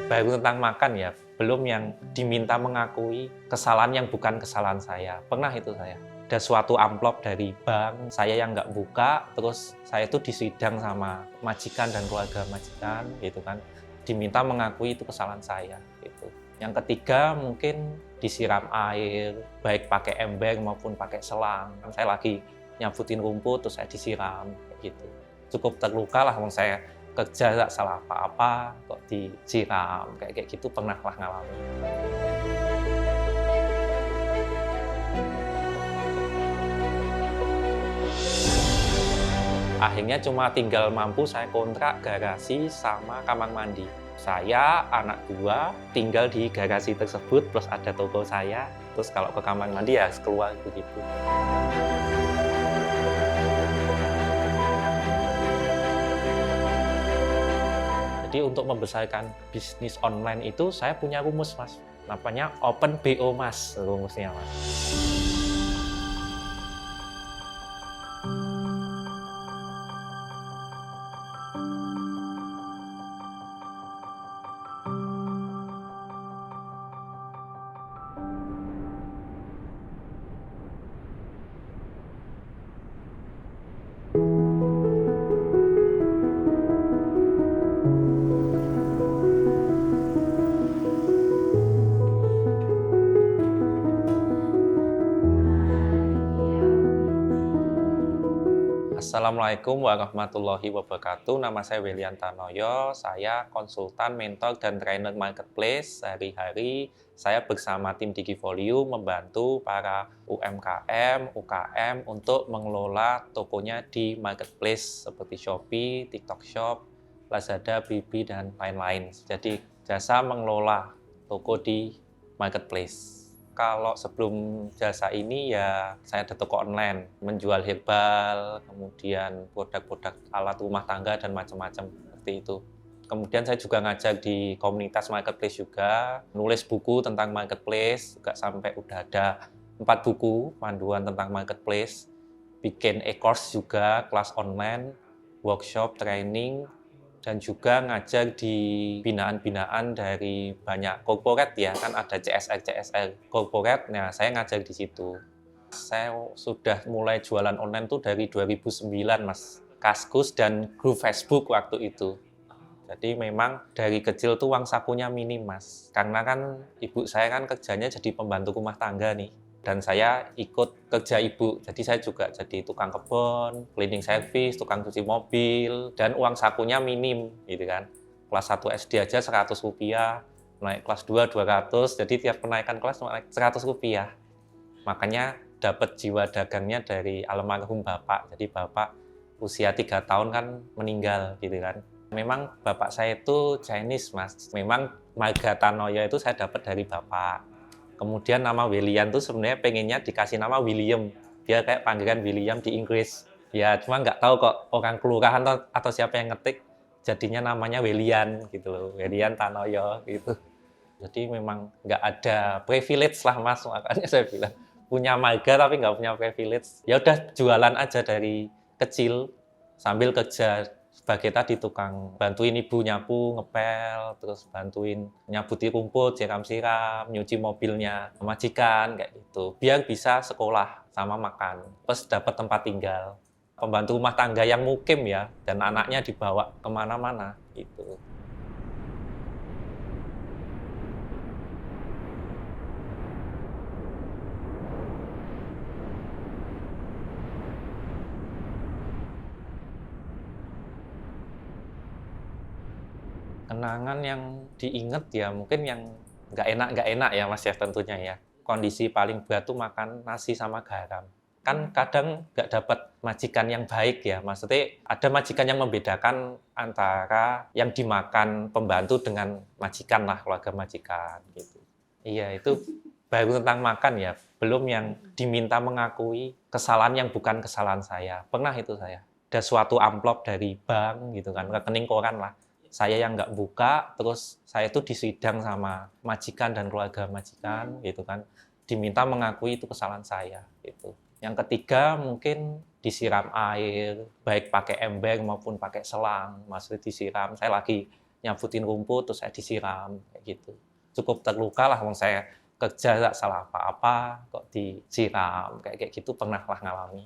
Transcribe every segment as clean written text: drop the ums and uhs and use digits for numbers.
Baru tentang makan ya, belum yang diminta mengakui kesalahan yang bukan kesalahan saya. Pernah itu saya. Ada suatu amplop dari bank, saya yang nggak buka, terus saya itu disidang sama majikan dan keluarga majikan, gitu kan. Diminta mengakui itu kesalahan saya, gitu. Yang ketiga mungkin disiram air, baik pakai ember maupun pakai selang. Saya lagi nyabutin rumput, terus saya disiram, kayak gitu. Cukup terluka lah, saya kerja nggak salah apa-apa kok disiram kayak gitu pernah lah ngalamin. Akhirnya cuma tinggal mampu saya kontrak garasi sama kamar mandi. Saya, anak dua, tinggal di garasi tersebut, plus ada toko saya, terus kalau ke kamar mandi ya keluar begitu. Jadi untuk membesarkan bisnis online itu saya punya rumus, Mas. Namanya Open BO, Mas, rumusnya, Mas. Assalamualaikum warahmatullahi wabarakatuh. Nama saya William Tanoyo. Saya konsultan, mentor, dan trainer marketplace. Sehari-hari saya bersama tim Digifolio membantu para UMKM, UKM untuk mengelola tokonya di marketplace seperti Shopee, TikTok Shop, Lazada, Blibli, dan lain-lain. Jadi jasa mengelola toko di marketplace. Kalau sebelum jasa ini ya saya ada toko online, menjual herbal, kemudian produk-produk alat rumah tangga dan macam-macam seperti itu. Kemudian saya juga ngajar di komunitas marketplace juga, nulis buku tentang marketplace, juga sampai udah ada 4 buku panduan tentang marketplace, bikin e-course juga, kelas online, workshop, training, dan juga ngajar di binaan-binaan dari banyak corporate ya, kan ada CSR corporate, nah saya ngajar di situ. Saya sudah mulai jualan online tuh dari 2009, Mas. Kaskus dan grup Facebook waktu itu. Jadi memang dari kecil tuh uang sakunya minim, Mas. Karena kan ibu saya kan kerjanya jadi pembantu rumah tangga nih. Dan saya ikut kerja ibu, jadi saya juga jadi tukang kebun, cleaning service, tukang cuci mobil, dan uang sakunya minim, gitu kan. Kelas 1 SD aja Rp100, naik kelas 2 200, jadi tiap kenaikan kelas naik Rp100. Makanya dapat jiwa dagangnya dari almarhum bapak. Jadi bapak usia 3 tahun kan meninggal, gitu kan. Memang bapak saya itu Chinese, Mas. Memang marga Tanoyo itu saya dapat dari bapak. Kemudian nama William tuh sebenarnya pengennya dikasih nama William. Dia kayak panggilan William di Inggris. Ya cuma nggak tahu kok orang kelurahan atau siapa yang ngetik jadinya namanya William gitu loh. William Tanoyo gitu. Jadi memang nggak ada privilege lah, Mas, makanya saya bilang punya marga tapi nggak punya privilege. Ya udah jualan aja dari kecil sambil kerja sebagai tadi tukang bantuin ibu nyapu, ngepel, terus bantuin nyabuti rumput, siram-siram, nyuci mobilnya, majikan kayak gitu. Biar bisa sekolah sama makan, plus dapat tempat tinggal. Pembantu rumah tangga yang mukim ya, dan anaknya dibawa kemana-mana gitu. Kenangan yang diinget ya mungkin yang nggak enak ya, Mas, ya tentunya ya. Kondisi paling berat tuh makan nasi sama garam. Kan kadang nggak dapat majikan yang baik ya, maksudnya ada majikan yang membedakan antara yang dimakan pembantu dengan majikan lah, keluarga majikan gitu. Iya, itu baru tentang makan ya, belum yang diminta mengakui kesalahan yang bukan kesalahan saya. Pernah itu saya. Ada suatu amplop dari bank gitu kan, rekening koran lah. Saya yang nggak buka, terus saya itu disidang sama majikan dan keluarga majikan gitu kan, diminta mengakui itu kesalahan saya gitu. Yang ketiga mungkin disiram air, baik pakai ember maupun pakai selang, maksudnya disiram, saya lagi nyabutin rumput terus saya disiram kayak gitu. Cukup terluka lah, wong saya kerja nggak salah apa-apa kok disiram kayak kayak gitu pernah lah ngalami.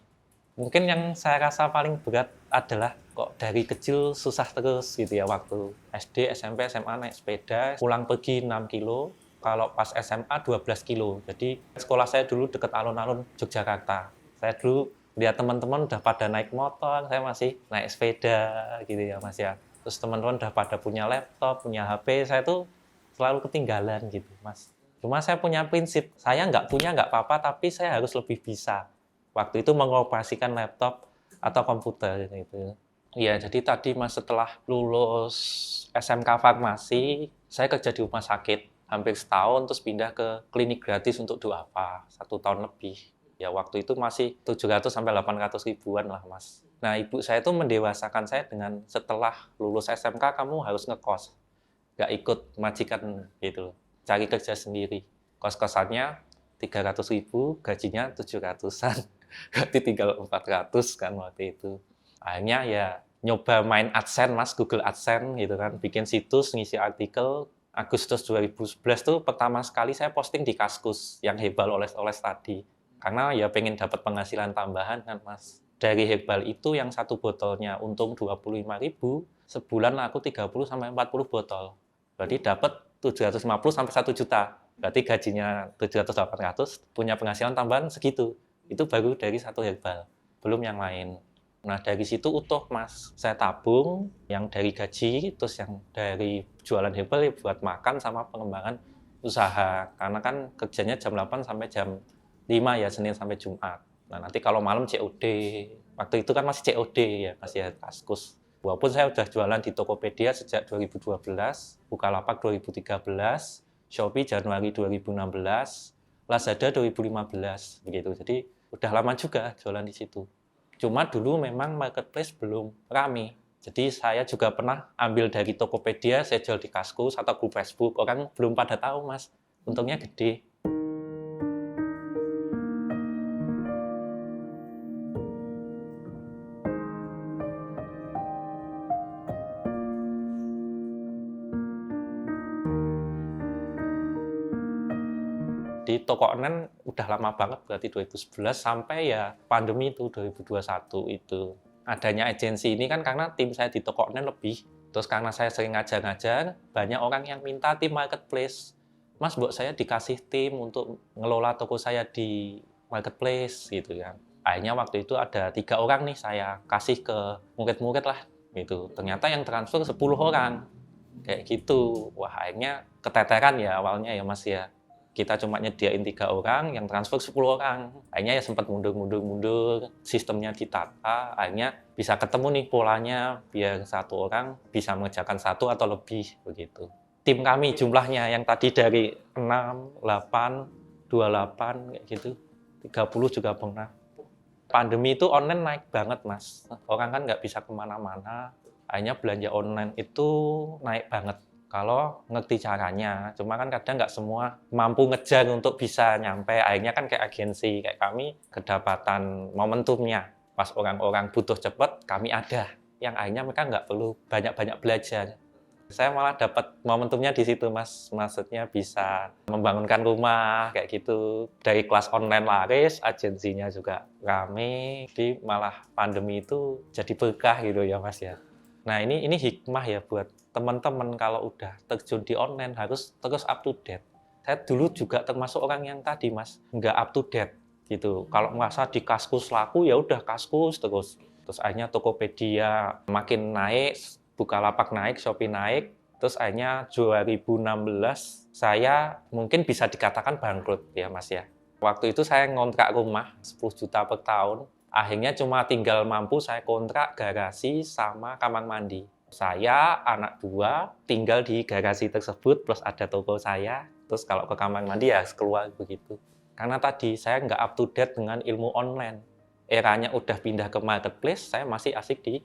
Mungkin yang saya rasa paling berat adalah kok dari kecil susah terus gitu ya, waktu SD, SMP, SMA naik sepeda, pulang pergi 6 kilo, kalau pas SMA 12 kilo. Jadi sekolah saya dulu dekat alun-alun Yogyakarta. Saya dulu lihat teman-teman udah pada naik motor, saya masih naik sepeda gitu ya Mas ya. Terus teman-teman udah pada punya laptop, punya HP, saya tuh selalu ketinggalan gitu Mas. Cuma saya punya prinsip, saya nggak punya nggak apa-apa, tapi saya harus lebih bisa. Waktu itu mengoperasikan laptop atau komputer gitu. Iya, jadi tadi Mas setelah lulus SMK Farmasi, saya kerja di rumah sakit hampir setahun, terus pindah ke klinik gratis untuk duafa, 1 tahun lebih. Ya waktu itu masih 700 sampai 800 ribuan lah Mas. Nah ibu saya itu mendewasakan saya dengan setelah lulus SMK kamu harus ngekos, nggak ikut majikan gitu, cari kerja sendiri. Kos-kosannya 300 ribu, gajinya 700-an. Berarti tinggal 400 kan waktu itu. Akhirnya ya nyoba main AdSense Mas, Google AdSense gitu kan, bikin situs, ngisi artikel. Agustus 2011 tuh pertama sekali saya posting di Kaskus yang herbal oles-oles tadi. Karena ya pengen dapat penghasilan tambahan kan Mas. Dari herbal itu yang satu botolnya untung 25.000, sebulan laku 30 sampai 40 botol. Berarti dapat 750 sampai 1 juta. Berarti gajinya 700-800, punya penghasilan tambahan segitu. Itu baru dari satu herbal, belum yang lain. Nah dari situ utuh Mas, saya tabung yang dari gaji, terus yang dari jualan herbal ya buat makan sama pengembangan usaha. Karena kan kerjanya jam 8 sampai jam 5 ya, Senin sampai Jumat. Nah nanti kalau malam COD, waktu itu kan masih COD ya, masih Kaskus. Walaupun saya udah jualan di Tokopedia sejak 2012, Bukalapak 2013, Shopee Januari 2016, Lazada 2015 begitu. Jadi udah lama juga jualan di situ. Cuma dulu memang marketplace belum rame. Jadi saya juga pernah ambil dari Tokopedia, saya jual di Kaskus atau grup Facebook. Orang belum pada tahu Mas. Untungnya gede. Di toko online udah lama banget, berarti 2011 sampai ya pandemi itu 2021 itu. Adanya agensi ini kan karena tim saya di toko online lebih. Terus karena saya sering ngajar-ngajar, banyak orang yang minta tim marketplace. Mas, mbok saya dikasih tim untuk ngelola toko saya di marketplace gitu kan. Akhirnya waktu itu ada 3 orang nih saya kasih ke murid-murid lah gitu. Ternyata yang transfer 10 orang. Kayak gitu. Wah, akhirnya keteteran ya awalnya ya Mas ya. Kita cuma nyediain 3 orang, yang transfer 10 orang. Akhirnya ya sempat mundur, sistemnya ditata, akhirnya bisa ketemu nih polanya, biar 1 orang bisa mengerjakan 1 atau lebih, begitu. Tim kami jumlahnya yang tadi dari 6, 8, 28, kayak gitu, 30 juga pernah. Pandemi itu online naik banget, Mas. Orang kan nggak bisa kemana-mana, akhirnya belanja online itu naik banget. Kalau ngerti caranya, cuma kan kadang nggak semua mampu ngejar untuk bisa nyampe. Akhirnya kan kayak agensi, kayak kami kedapatan momentumnya. Pas orang-orang butuh cepat, kami ada. Yang akhirnya mereka nggak perlu banyak-banyak belajar. Saya malah dapat momentumnya di situ, Mas. Maksudnya bisa membangunkan rumah, kayak gitu. Dari kelas online laris, agensinya juga rame. Jadi malah pandemi itu jadi berkah gitu ya, Mas ya. Nah ini hikmah ya buat teman-teman kalau udah terjun di online harus terus up to date. Saya dulu juga termasuk orang yang tadi Mas, nggak up to date gitu. Kalau merasa di Kaskus laku ya udah Kaskus terus. Terus akhirnya Tokopedia makin naik, Bukalapak naik, Shopee naik. Terus akhirnya 2016 saya mungkin bisa dikatakan bangkrut ya Mas ya. Waktu itu saya ngontrak rumah 10 juta per tahun. Akhirnya cuma tinggal mampu saya kontrak garasi sama kamar mandi. Saya, anak 2, tinggal di garasi tersebut, plus ada toko saya. Terus kalau ke kamar mandi ya keluar begitu. Karena tadi saya nggak up to date dengan ilmu online. Eranya udah pindah ke marketplace, saya masih asik di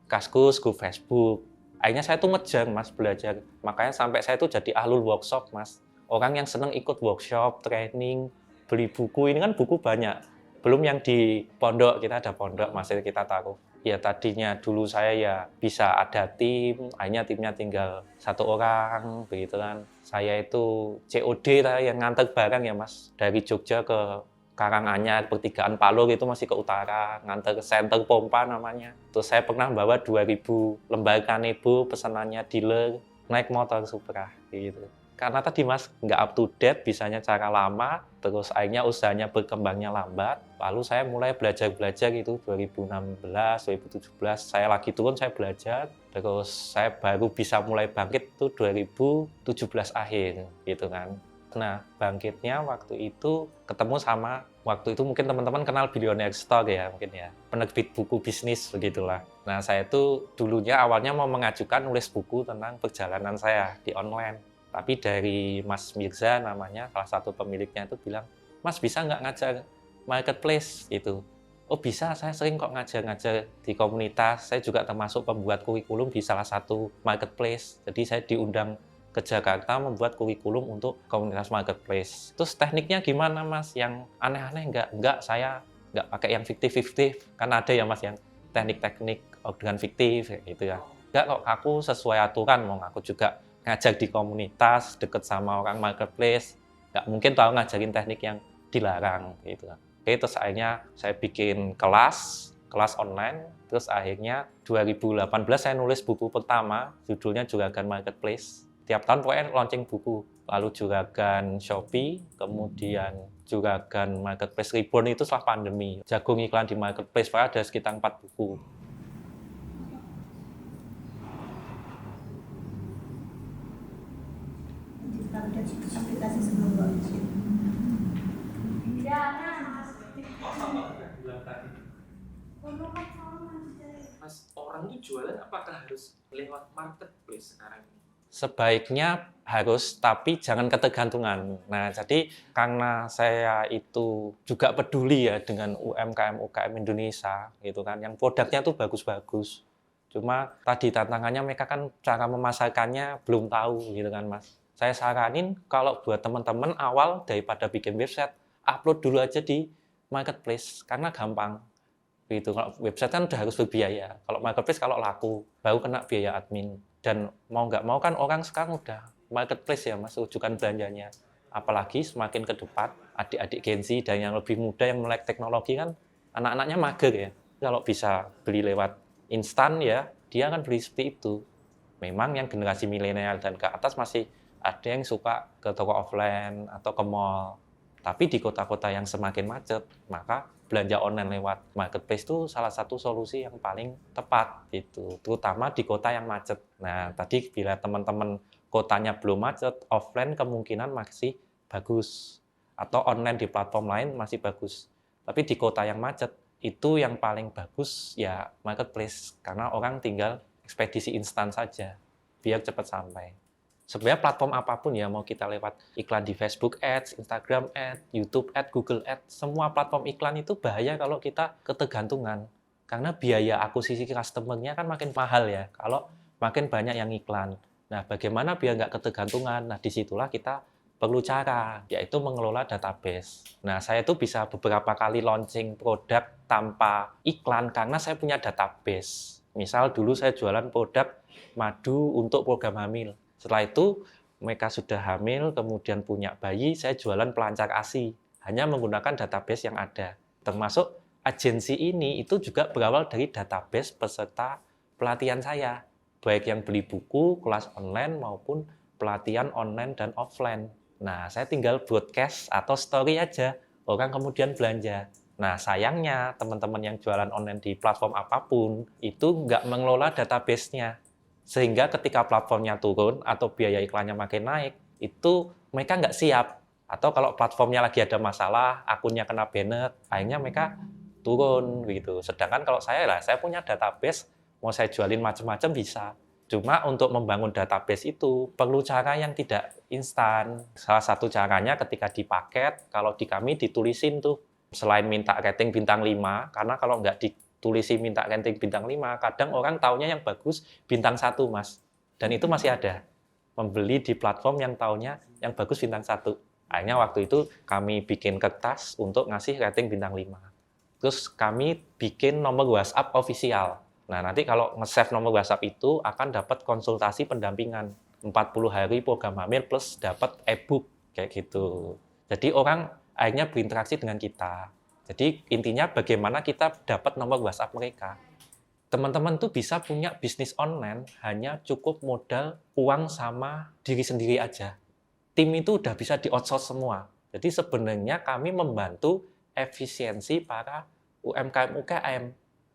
Kaskus, grup Facebook. Akhirnya saya tuh ngejar Mas belajar. Makanya sampai saya tuh jadi ahlul workshop Mas. Orang yang seneng ikut workshop, training, beli buku. Ini kan buku banyak. Belum yang di pondok, kita ada pondok, masih kita taruh Ya tadinya dulu saya ya bisa ada tim, akhirnya timnya tinggal 1 orang, begitu kan. Saya itu COD yang nganter barang ya Mas, dari Jogja ke Karanganyar, pertigaan Palur itu masih ke utara, nganter ke Center Pompa namanya. Terus saya pernah bawa 2.000 lembar kanebo pesanannya dealer, naik motor Supra, gitu. Karena tadi Mas, nggak up to date, bisanya cara lama, terus akhirnya usahanya berkembangnya lambat. Lalu saya mulai belajar-belajar itu 2016, 2017, saya lagi turun, saya belajar. Terus saya baru bisa mulai bangkit itu 2017 akhir, gitu kan. Nah, bangkitnya waktu itu ketemu sama, waktu itu mungkin teman-teman kenal Billionaire Store ya, mungkin ya. Penerbit buku bisnis, begitulah. Nah, saya itu dulunya awalnya mau mengajukan nulis buku tentang perjalanan saya di online. Tapi dari Mas Mirza namanya, salah satu pemiliknya itu bilang, Mas bisa nggak ngajar marketplace gitu? Oh bisa, saya sering kok ngajar-ngajar di komunitas. Saya juga termasuk pembuat kurikulum di salah satu marketplace. Jadi saya diundang ke Jakarta membuat kurikulum untuk komunitas marketplace. Terus tekniknya gimana Mas? Yang aneh-aneh nggak? Nggak, saya nggak pakai yang fiktif-fiktif. Kan ada ya Mas yang teknik-teknik orderan fiktif gitu ya. Nggak kok, aku sesuai aturan, mau aku juga ngajar di komunitas, deket sama orang marketplace, nggak mungkin tahu ngajarin teknik yang dilarang gitu. Oke, terus akhirnya saya bikin kelas online, terus akhirnya 2018 saya nulis buku pertama, judulnya Juragan Marketplace. Tiap tahun pokoknya launching buku, lalu Juragan Shopee, kemudian Juragan Marketplace Reborn itu setelah pandemi. Jagung iklan di marketplace, ada sekitar 4 buku. Aplikasi sebelum launching. Mas, orang itu jualan apakah harus lewat marketplace sekarang ini? Sebaiknya harus, tapi jangan ketergantungan. Nah, jadi karena saya itu juga peduli ya dengan UMKM Indonesia, gitu kan, yang produknya tuh bagus-bagus. Cuma tadi tantangannya mereka kan cara memasarkannya belum tahu, gitu kan, Mas. Saya saranin kalau buat teman-teman awal daripada bikin website, upload dulu aja di marketplace karena gampang. Gitu. Kalau website kan udah harus berbiaya. Kalau marketplace kalau laku, baru kena biaya admin. Dan mau nggak mau kan orang sekarang udah marketplace ya Mas, rujukan belanjanya. Apalagi semakin ke depan, adik-adik Gen Z dan yang lebih muda yang melek teknologi kan, anak-anaknya mager ya. Kalau bisa beli lewat instan ya, dia kan beli seperti itu. Memang yang generasi milenial dan ke atas masih ada yang suka ke toko offline atau ke mall. Tapi di kota-kota yang semakin macet, maka belanja online lewat marketplace itu salah satu solusi yang paling tepat gitu, terutama di kota yang macet. Nah, tadi bila teman-teman kotanya belum macet, offline kemungkinan masih bagus atau online di platform lain masih bagus. Tapi di kota yang macet itu yang paling bagus ya marketplace karena orang tinggal ekspedisi instan saja biar cepat sampai. Sebenarnya platform apapun ya, mau kita lewat iklan di Facebook Ads, Instagram Ads, YouTube Ads, Google Ads, semua platform iklan itu bahaya kalau kita ketergantungan. Karena biaya akuisisi customer-nya kan makin mahal ya, kalau makin banyak yang iklan. Nah, bagaimana biar nggak ketergantungan? Nah, disitulah kita perlu cara, yaitu mengelola database. Nah, saya tuh bisa beberapa kali launching produk tanpa iklan karena saya punya database. Misal dulu saya jualan produk madu untuk program hamil. Setelah itu, mereka sudah hamil, kemudian punya bayi, saya jualan pelancar ASI. Hanya menggunakan database yang ada. Termasuk agensi ini itu juga berawal dari database peserta pelatihan saya. Baik yang beli buku, kelas online, maupun pelatihan online dan offline. Nah, saya tinggal broadcast atau story aja. Orang kemudian belanja. Nah, sayangnya teman-teman yang jualan online di platform apapun, itu nggak mengelola database-nya. Sehingga ketika platformnya turun atau biaya iklannya makin naik, itu mereka nggak siap. Atau kalau platformnya lagi ada masalah, akunnya kena banned, akhirnya mereka turun gitu. Sedangkan kalau saya punya database, mau saya jualin macam-macam bisa. Cuma untuk membangun database itu perlu cara yang tidak instan. Salah satu caranya ketika dipaket, kalau di kami ditulisin tuh, selain minta rating bintang 5, karena kalau nggak tulisi minta rating bintang 5, kadang orang taunya yang bagus bintang 1, Mas. Dan itu masih ada. Membeli di platform yang taunya yang bagus bintang 1. Akhirnya waktu itu kami bikin kertas untuk ngasih rating bintang 5. Terus kami bikin nomor WhatsApp official. Nah, nanti kalau nge-save nomor WhatsApp itu akan dapat konsultasi pendampingan 40 hari program hamil plus dapat e-book kayak gitu. Jadi orang akhirnya berinteraksi dengan kita. Jadi intinya bagaimana kita dapat nomor WhatsApp mereka. Teman-teman tuh bisa punya bisnis online hanya cukup modal uang sama diri sendiri aja. Tim itu udah bisa di-outsource semua. Jadi sebenarnya kami membantu efisiensi para UMKM-UKM,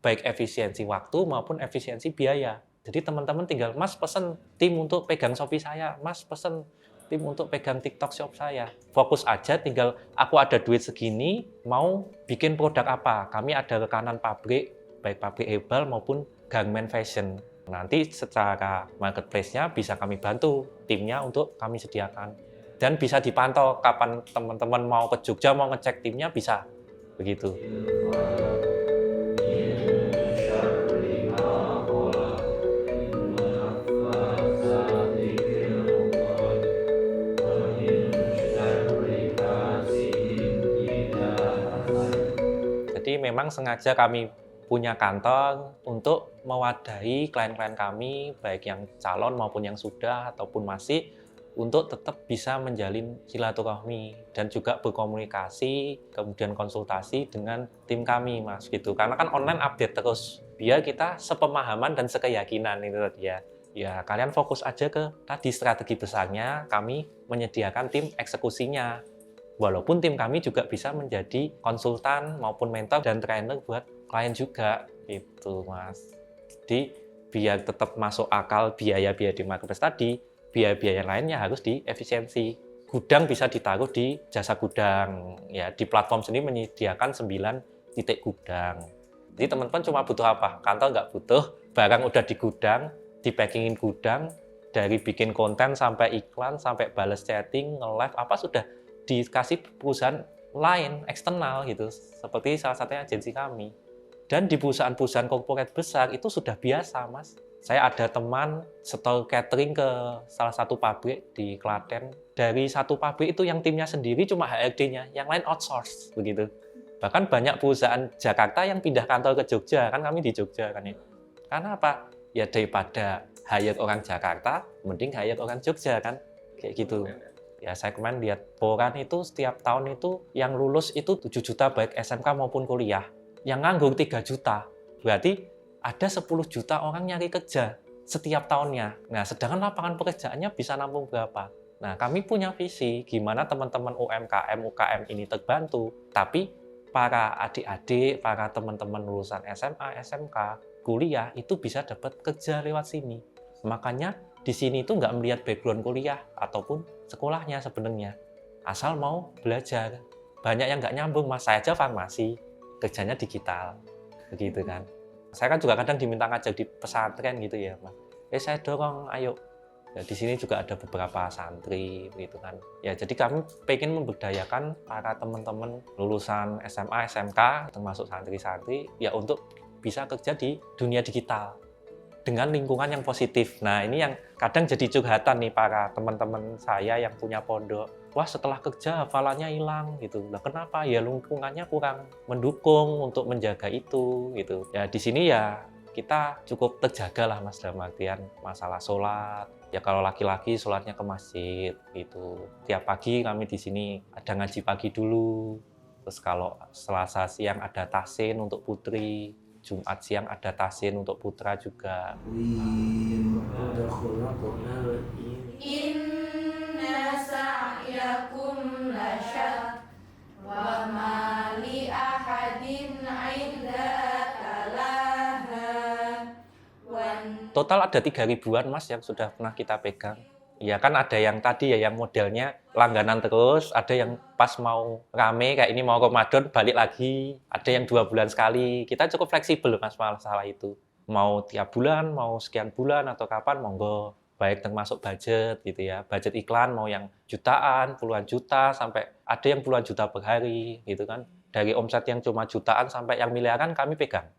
baik efisiensi waktu maupun efisiensi biaya. Jadi teman-teman tinggal, Mas pesen tim untuk pegang Shopee saya, Mas pesen tim untuk pegang TikTok Shop saya. Fokus aja, tinggal aku ada duit segini, mau bikin produk apa. Kami ada rekanan pabrik, baik pabrik herbal maupun garment fashion. Nanti secara marketplace-nya bisa kami bantu timnya untuk kami sediakan. Dan bisa dipantau kapan teman-teman mau ke Jogja, mau ngecek timnya bisa. Begitu. Jadi memang sengaja kami punya kantor untuk mewadahi klien-klien kami, baik yang calon maupun yang sudah ataupun masih, untuk tetap bisa menjalin silaturahmi dan juga berkomunikasi, kemudian konsultasi dengan tim kami, Mas, gitu. Karena kan online update terus, biar kita sepemahaman dan sekeyakinan itu tadi ya. Ya, kalian fokus aja ke tadi strategi besarnya, kami menyediakan tim eksekusinya. Walaupun tim kami juga bisa menjadi konsultan maupun mentor dan trainer buat klien juga, gitu, Mas. Jadi, biar tetap masuk akal biaya-biaya di marketplace tadi, biaya-biaya lainnya harus diefisiensi. Gudang bisa ditaruh di jasa gudang. Ya, di platform sendiri menyediakan 9 titik gudang. Jadi teman-teman cuma butuh apa? Kantor nggak butuh, barang udah di gudang, di-packingin gudang, dari bikin konten sampai iklan, sampai bales chatting, nge-live, apa sudah dikasih perusahaan lain, eksternal gitu. Seperti salah satunya agensi kami. Dan di perusahaan-perusahaan corporate besar itu sudah biasa, Mas. Saya ada teman setor catering ke salah satu pabrik di Klaten. Dari satu pabrik itu yang timnya sendiri cuma HRD-nya, yang lain outsource begitu. Bahkan banyak perusahaan Jakarta yang pindah kantor ke Jogja, kan kami di Jogja kan ya. Karena apa? Ya daripada hire orang Jakarta, mending hire orang Jogja kan, kayak gitu. Ya saya kemarin lihat Poran itu setiap tahun itu yang lulus itu 7 juta baik SMK maupun kuliah. Yang nganggur 3 juta. Berarti ada 10 juta orang nyari kerja setiap tahunnya. Nah, sedangkan lapangan pekerjaannya bisa nampung berapa? Nah, kami punya visi gimana teman-teman UMKM, UKM ini terbantu, tapi para adik-adik, para teman-teman lulusan SMA, SMK, kuliah itu bisa dapat kerja lewat sini. Makanya di sini itu nggak melihat background kuliah ataupun sekolahnya sebenarnya. Asal mau belajar. Banyak yang nggak nyambung, Mas. Saya aja farmasi, kerjanya digital. Begitu kan. Saya kan juga kadang diminta ngajak di pesantren gitu ya, Mas. Saya dorong, ayo. Ya, di sini juga ada beberapa santri, gitu kan. Ya, jadi kami pengen memberdayakan para teman-teman lulusan SMA, SMK, termasuk santri-santri, ya untuk bisa kerja di dunia digital dengan lingkungan yang positif. Nah, ini yang kadang jadi curhatan nih para teman-teman saya yang punya pondok. Wah, setelah kerja hafalannya hilang gitu. Lah kenapa? Ya lingkungannya kurang mendukung untuk menjaga itu gitu. Ya di sini ya kita cukup terjaga lah, Mas, dalam artian masalah sholat. Ya kalau laki-laki sholatnya ke masjid gitu. Tiap pagi kami di sini ada ngaji pagi dulu. Terus kalau Selasa siang ada tahsin untuk putri. Jumat siang ada tahsin untuk putra juga. Inna sa'yakum lasyatta wa ma li ahadin 'indaka laha. Total ada 3 ribuan, Mas, yang sudah pernah kita pegang. Ya kan ada yang tadi ya yang modelnya langganan terus, ada yang pas mau rame kayak ini mau Ramadan balik lagi, ada yang 2 bulan sekali. Kita cukup fleksibel, Mas, masalah itu. Mau tiap bulan, mau sekian bulan atau kapan monggo. Baik termasuk budget gitu ya. Budget iklan mau yang jutaan, puluhan juta sampai ada yang puluhan juta per hari gitu kan. Dari omset yang cuma jutaan sampai yang miliaran kami pegang.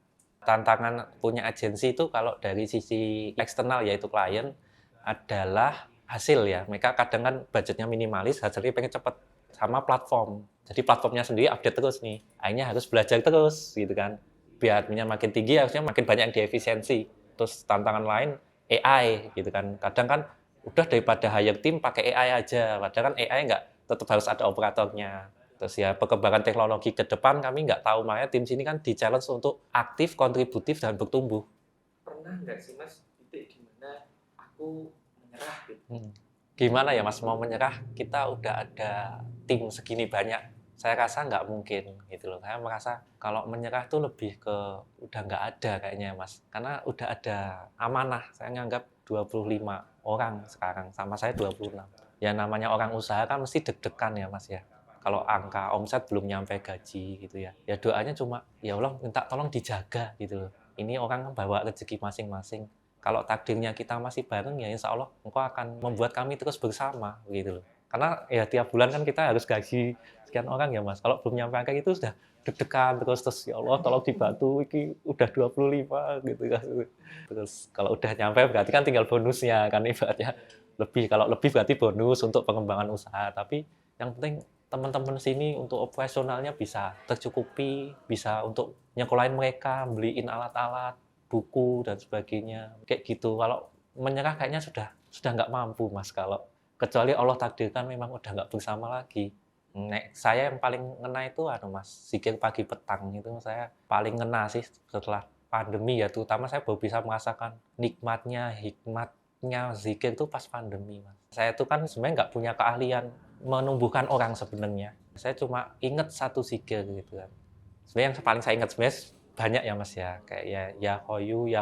Tantangan punya agensi itu kalau dari sisi eksternal yaitu klien adalah hasil ya. Mereka kadang kan budgetnya minimalis, hasilnya pengen cepat. sama platform. Jadi platformnya sendiri update terus nih. Akhirnya harus belajar terus gitu kan. Biarnya makin tinggi harusnya makin banyak yang diefisiensi. Terus tantangan lain AI gitu kan. Kadang kan udah daripada hire tim pakai AI aja. Padahal kan AI nggak tetap harus ada operatornya. Terus ya perkembangan teknologi ke depan kami nggak tahu. Makanya tim sini kan di-challenge untuk aktif, kontributif, dan bertumbuh. Pernah nggak sih Mas titik di mana aku menyerah gitu? Gimana ya Mas mau menyerah? Kita udah ada tim segini banyak. Saya rasa nggak mungkin gitu loh. Saya merasa kalau menyerah tuh lebih ke udah nggak ada kayaknya Mas. Karena udah ada amanah. Saya nganggap 25 orang sekarang, sama saya 26. Ya namanya orang usaha kan mesti deg-degan ya Mas ya. Kalau angka omset belum nyampe gaji gitu ya. Ya doanya cuma ya Allah minta tolong dijaga gitu loh. Ini orang bawa rezeki masing-masing. Kalau takdirnya kita masih bareng ya insya Allah Engkau akan membuat kami terus bersama gitu loh. Karena ya tiap bulan kan kita harus gaji sekian orang ya Mas. Kalau belum nyampe angka itu sudah deg-degan terus ya Allah tolong dibantu ini udah 25 gitu kan. Terus kalau udah nyampe berarti kan tinggal bonusnya kan ibaratnya lebih. Kalau lebih berarti bonus untuk pengembangan usaha. Tapi yang penting teman-teman sini untuk operasionalnya bisa tercukupi, bisa untuk nyekolahin mereka, beliin alat-alat, buku dan sebagainya kayak gitu. Kalau menyerah kayaknya sudah nggak mampu Mas, kalau kecuali Allah takdirkan memang udah nggak bersama lagi. Saya yang paling ngena itu Mas, zikir pagi petang itu saya paling ngena sih setelah pandemi ya, terutama saya baru bisa merasakan nikmatnya, hikmatnya zikir itu pas pandemi Mas. Saya itu kan sebenarnya nggak punya keahlian menumbuhkan orang sebenarnya. Saya cuma inget satu zikir gitu kan. Sebenarnya yang paling saya ingat sebenarnya banyak ya Mas ya, kayak ya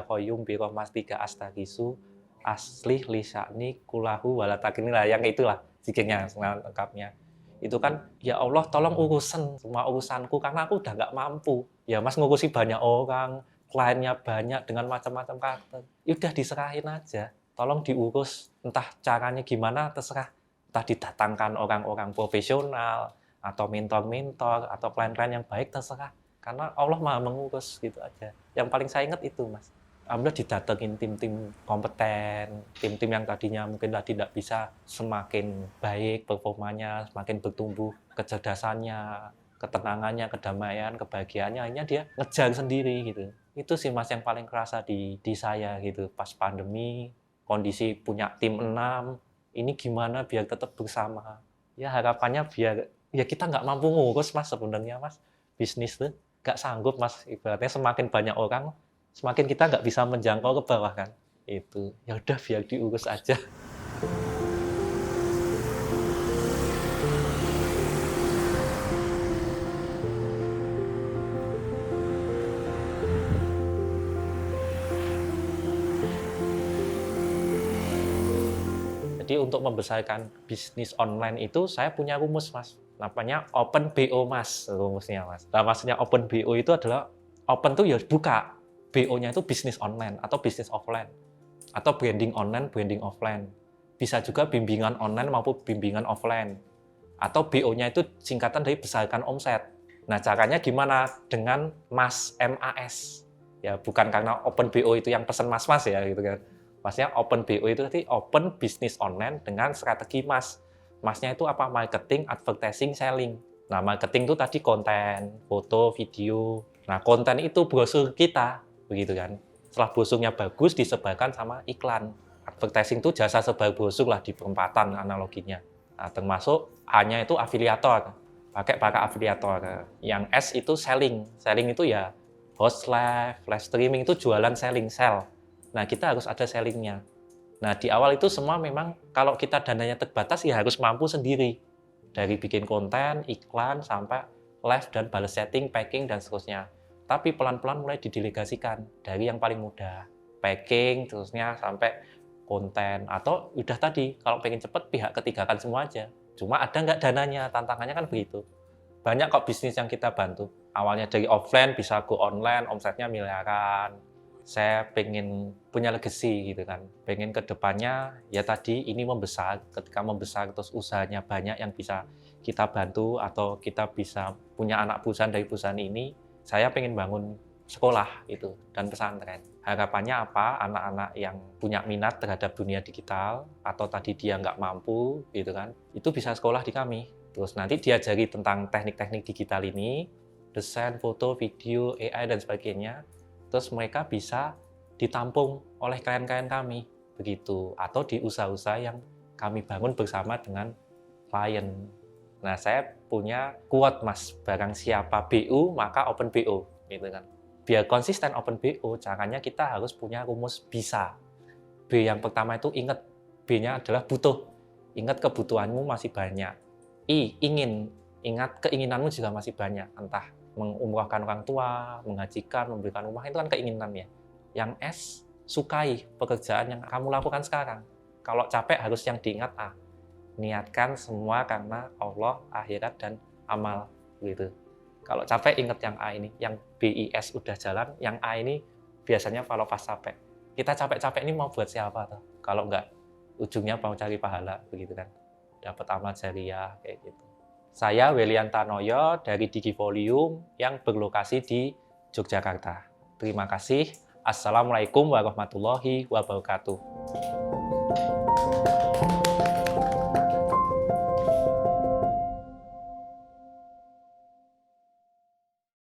Qayyum bi rahmatika astaghitsu aslih lisani kulahu walatakini lah, yang itulah zikirnya lengkapnya. Itu kan ya Allah tolong urusan semua urusanku karena aku udah nggak mampu. Ya Mas ngurusi banyak orang, kliennya banyak dengan macam-macam karakter. Ya udah diserahin aja. Tolong diurus, entah caranya gimana terserah. Entah didatangkan orang-orang profesional atau mentor-mentor atau klien-klien yang baik terserah. Karena Allah Maha mengurus gitu aja. Yang paling saya ingat itu Mas. Alhamdulillah didatengin tim-tim kompeten, tim-tim yang tadinya mungkin tidak bisa, semakin baik performanya, semakin bertumbuh kecerdasannya, ketenangannya, kedamaian, kebahagiaannya, akhirnya dia ngejar sendiri gitu. Itu sih Mas yang paling kerasa di saya gitu. Pas pandemi, kondisi punya tim 6, ini gimana biar tetap bersama. Ya harapannya biar ya kita nggak mampu ngurus Mas sebenarnya Mas. Bisnis tuh nggak sanggup Mas, ibaratnya semakin banyak orang semakin kita nggak bisa menjangkau ke bawah kan. Itu ya udah biar diurus aja. Jadi untuk membesarkan bisnis online itu saya punya rumus Mas. Namanya Open BO Mas, rumusnya Mas. Nah, maksudnya Open BO itu adalah open tuh ya buka. BO-nya itu bisnis online atau bisnis offline. Atau branding online, branding offline. Bisa juga bimbingan online maupun bimbingan offline. Atau BO-nya itu singkatan dari besarkan omset. Nah, caranya gimana? Dengan MAS, MAS. Ya, bukan karena Open BO itu yang pesen mas-mas ya gitu kan. Maksudnya Open BO itu tadi Open Business Online dengan strategi MAS. MAS-nya itu apa? Marketing, Advertising, Selling. Nah, marketing itu tadi konten, foto, video. Nah, konten itu brosur kita, begitu kan. Setelah brosurnya bagus, disebarkan sama iklan. Advertising itu jasa sebar brosur lah di perempatan analoginya. Nah, termasuk A-nya itu afiliator. Pakai para afiliator. Yang S itu selling. Selling itu ya host live streaming itu jualan, selling, sell. Nah, kita harus ada sellingnya. Nah, di awal itu semua memang kalau kita dananya terbatas ya harus mampu sendiri. Dari bikin konten, iklan, sampai live dan balas setting, packing, dan seterusnya. Tapi pelan-pelan mulai didelegasikan dari yang paling mudah. Packing, terusnya sampai konten. Atau udah tadi, kalau pengen cepat pihak ketiga kan semua aja. Cuma ada nggak dananya, tantangannya kan begitu. Banyak kok bisnis yang kita bantu. Awalnya dari offline bisa go online, omsetnya miliaran. Saya pengen punya legacy gitu kan, pengen ke depannya ya tadi ini membesar, ketika membesar terus usahanya banyak yang bisa kita bantu atau kita bisa punya anak perusahaan dari perusahaan ini, saya pengen bangun sekolah itu dan pesantren. Harapannya apa? Anak-anak yang punya minat terhadap dunia digital atau tadi dia nggak mampu gitu kan, itu bisa sekolah di kami. Terus nanti diajari tentang teknik-teknik digital ini, desain, foto, video, AI, dan sebagainya. Terus mereka bisa ditampung oleh klien-klien kami, begitu. Atau di usaha-usaha yang kami bangun bersama dengan klien. Nah, saya punya quote, Mas, barang siapa BU, maka open BO, gitu kan. Biar konsisten open BO, caranya kita harus punya rumus bisa. B yang pertama itu ingat, B-nya adalah butuh. Ingat kebutuhanmu masih banyak. I, ingin. Ingat keinginanmu juga masih banyak. Entah mengumrahkan orang tua, menghajikan, memberikan rumah, itu kan keinginan ya. Yang S, sukai pekerjaan yang kamu lakukan sekarang. Kalau capek harus yang diingat A. Niatkan semua karena Allah, akhirat, dan amal. Gitu. Kalau capek ingat yang A ini. Yang BIS udah jalan, yang A ini biasanya kalau pas capek. Kita capek-capek ini mau buat siapa tuh? Kalau enggak, ujungnya mau cari pahala, begitu kan. Dapat amal jariah, kayak gitu. Saya Welian Tanoyo dari Digivolium yang berlokasi di Yogyakarta. Terima kasih. Assalamualaikum warahmatullahi wabarakatuh.